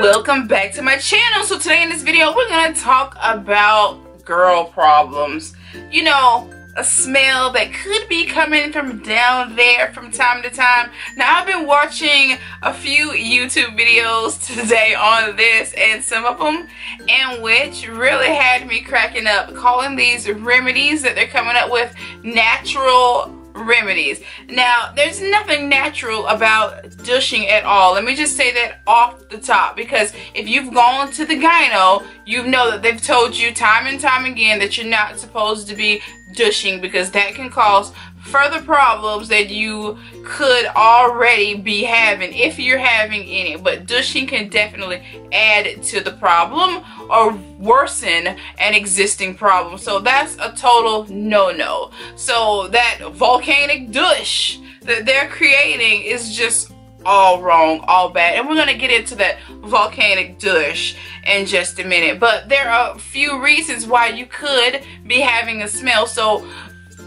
welcome back to my channel. So today in this video we're gonna talk about girl problems. You know, a smell that could be coming from down there from time to time. Now I've been watching a few YouTube videos today on this, and some of them in which really had me cracking up, calling these remedies that they're coming up with natural remedies. Now there's nothing natural about douching at all. Let me just say that off the top, because if you've gone to the gyno, you know that they've told you time and time again that you're not supposed to be douching, because that can cause further problems that you could already be having if you're having any. But douching can definitely add to the problem or worsen an existing problem, so that's a total no-no. So that volcanic douche that they're creating is just all wrong, all bad, and we're gonna get into that volcanic douche in just a minute. But there are a few reasons why you could be having a smell. So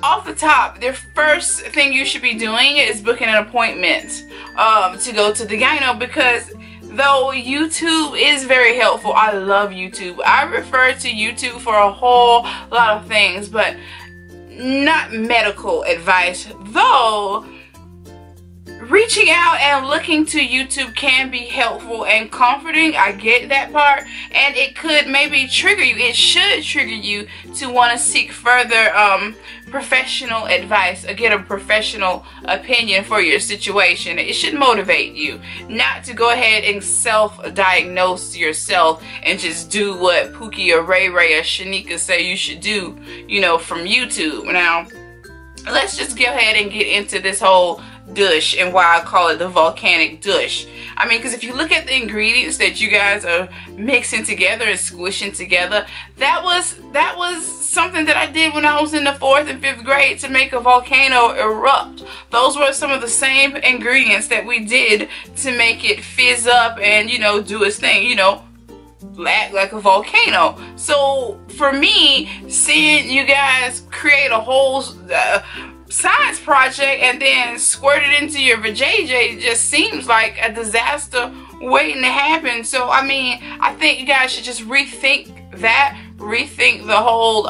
off the top, the first thing you should be doing is booking an appointment to go to the gyno, because though YouTube is very helpful, I love YouTube. I refer to YouTube for a whole lot of things, but not medical advice. Though reaching out and looking to YouTube can be helpful and comforting. I get that part, and it could maybe trigger you. It should trigger you to want to seek further professional advice or get a professional opinion for your situation. It should motivate you not to go ahead and self-diagnose yourself and just do what Pookie or Ray Ray or Shanika say you should do, you know, from YouTube. Now, let's just go ahead and get into this whole douche and why I call it the volcanic douche. I mean, because if you look at the ingredients that you guys are mixing together and squishing together, that was something that I did when I was in the 4th and 5th grade to make a volcano erupt. Those were some of the same ingredients that we did to make it fizz up and, you know, do its thing, you know, act like a volcano. So for me, seeing you guys create a whole science project and then squirt it into your vajayjay just seems like a disaster waiting to happen. So I mean, I think you guys should just rethink the whole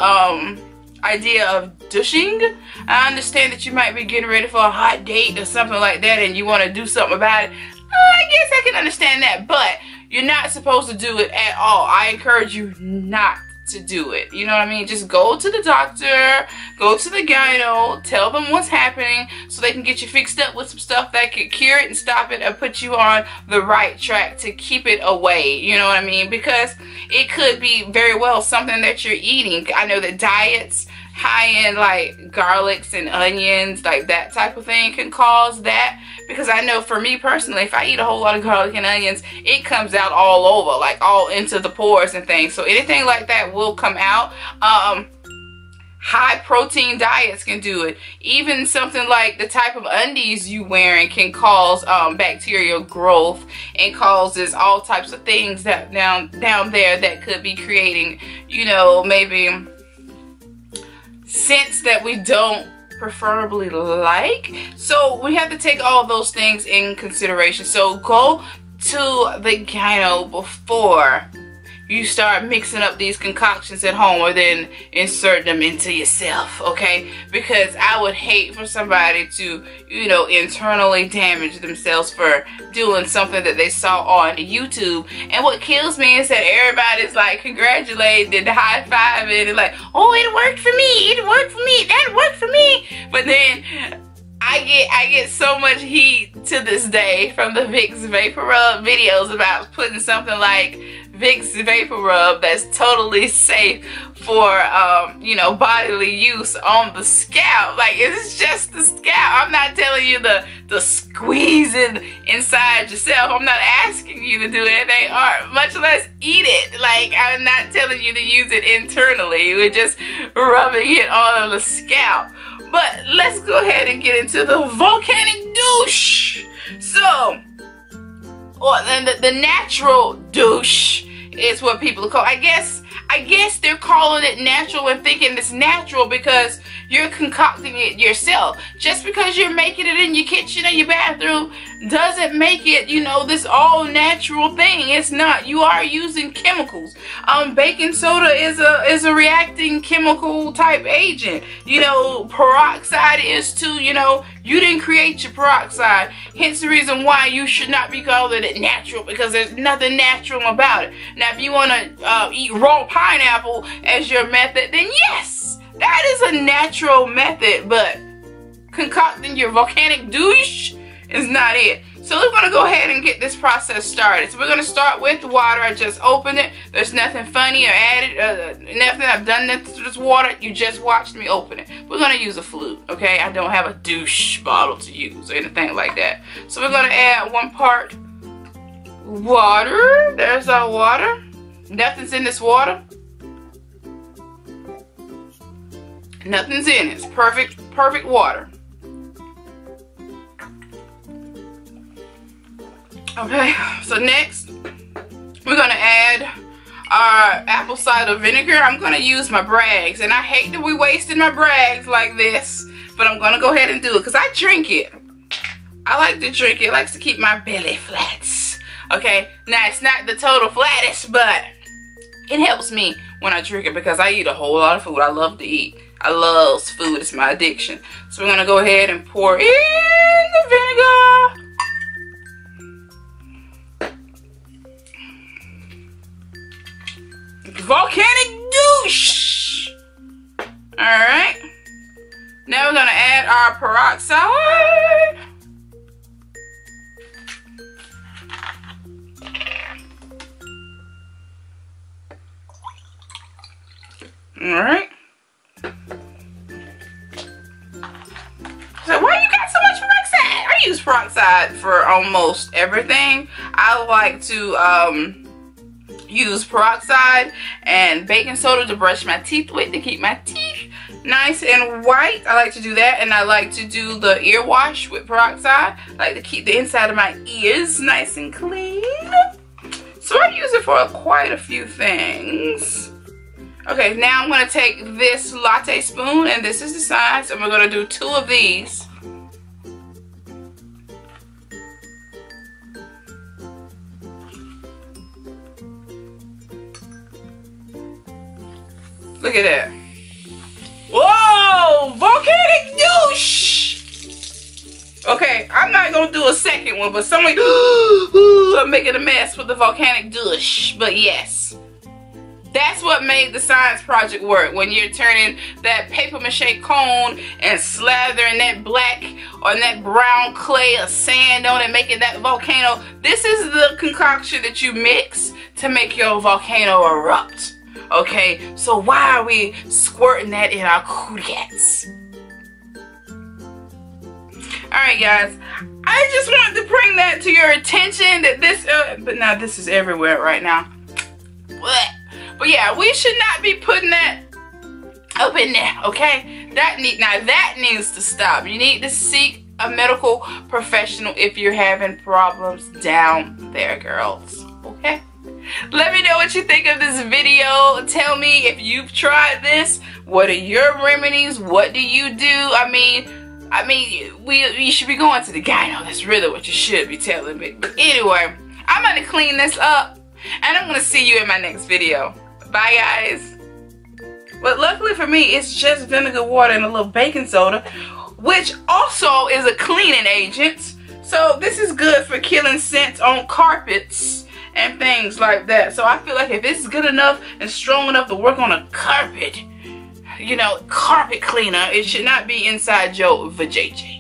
idea of douching. I understand that you might be getting ready for a hot date or something like that and you want to do something about it. I guess I can understand that, but you're not supposed to do it at all. I encourage you not to do it. You know what I mean? Just go to the doctor, go to the gyno, tell them what's happening so they can get you fixed up with some stuff that could cure it and stop it and put you on the right track to keep it away. You know what I mean? Because it could be very well something that you're eating. I know that diets high in like garlics and onions, like that type of thing, can cause that. Because I know for me personally, if I eat a whole lot of garlic and onions, it comes out all over, like all into the pores and things. So anything like that will come out. High protein diets can do it. Even something like the type of undies you wearing can cause bacterial growth and causes all types of things that down there that could be creating, you know, maybe scents that we don't preferably like. So we have to take all those things in consideration. So go to the gyno before you start mixing up these concoctions at home or then insert them into yourself, okay? Because I would hate for somebody to, you know, internally damage themselves for doing something that they saw on YouTube. And what kills me is that everybody's like congratulating and high-fiving and like, oh, it worked for me, it worked for me, that worked for me. But then I get so much heat to this day from the Vicks Vapor Rub videos about putting something like Vicks Vapor Rub that's totally safe for you know, bodily use on the scalp. Like, it's just the scalp. I'm not telling you the squeezing inside yourself. I'm not asking you to do anything, or much less eat it. Like, I'm not telling you to use it internally. We're just rubbing it on the scalp. But let's go ahead and get into the volcanic douche. So, or then the natural douche is what people call. I guess I guess they're calling it natural and thinking it's natural because you're concocting it yourself. Just because you're making it in your kitchen or your bathroom doesn't make it, you know, this all natural thing. It's not. You are using chemicals. Baking soda is a reacting chemical type agent. You know, peroxide is too. You know, you didn't create your peroxide. Hence the reason why you should not be calling it natural, because there's nothing natural about it. Now, if you want to eat raw pineapple as your method, then yes, that is a natural method, but concocting your volcanic douche is not it. So we're going to go ahead and get this process started. So we're going to start with water. I just opened it. There's nothing funny or added, nothing. I've done nothing to this water. You just watched me open it. We're going to use a flute, okay? I don't have a douche bottle to use or anything like that. So we're going to add 1 part water. There's our water. Nothing's in this water. Nothing's in it. It's perfect water. Okay, so next we're gonna add our apple cider vinegar. I'm gonna use my brags, and I hate that we wasted my brags like this, but I'm gonna go ahead and do it because I drink it. I like to drink it. It likes to keep my belly flat. Okay, now it's not the total flattest, but it helps me when I drink it because I eat a whole lot of food. I love to eat. I love food. It's my addiction. So we're gonna go ahead and pour in the vinegar. Volcanic douche. Alright. Now we're going to add our peroxide. Alright. So why you got so much peroxide? I use peroxide for almost everything. I like to use peroxide and baking soda to brush my teeth with, to keep my teeth nice and white. I like to do that, and I like to do the ear wash with peroxide. I like to keep the inside of my ears nice and clean. So I use it for quite a few things. Okay, now I'm going to take this latte spoon, and this is the size, and we're going to do 2 of these. Look at that. Whoa! Volcanic douche! Okay, I'm not going to do a second one, but somebody... I'm making a mess with the volcanic douche. But yes. That's what made the science project work. When you're turning that paper mache cone and slathering that black or that brown clay or sand on it, making that volcano. This is the concoction that you mix to make your volcano erupt. Okay, so why are we squirting that in our cooties? Alright guys, I just wanted to bring that to your attention that this, but now this is everywhere right now. But yeah, we should not be putting that up in there, okay? That needs to stop. You need to seek a medical professional if you're having problems down there, girls, okay? Let me know what you think of this video. Tell me if you've tried this. What are your remedies? What do you do? I mean, you should be going to the gyno. That's really what you should be telling me. But anyway, I'm going to clean this up, and I'm going to see you in my next video. Bye, guys. But luckily for me, it's just vinegar, water, and a little baking soda, which also is a cleaning agent. So this is good for killing scents on carpets and things like that. So I feel like if this is good enough and strong enough to work on a carpet, you know, carpet cleaner, it should not be inside your vajayjay.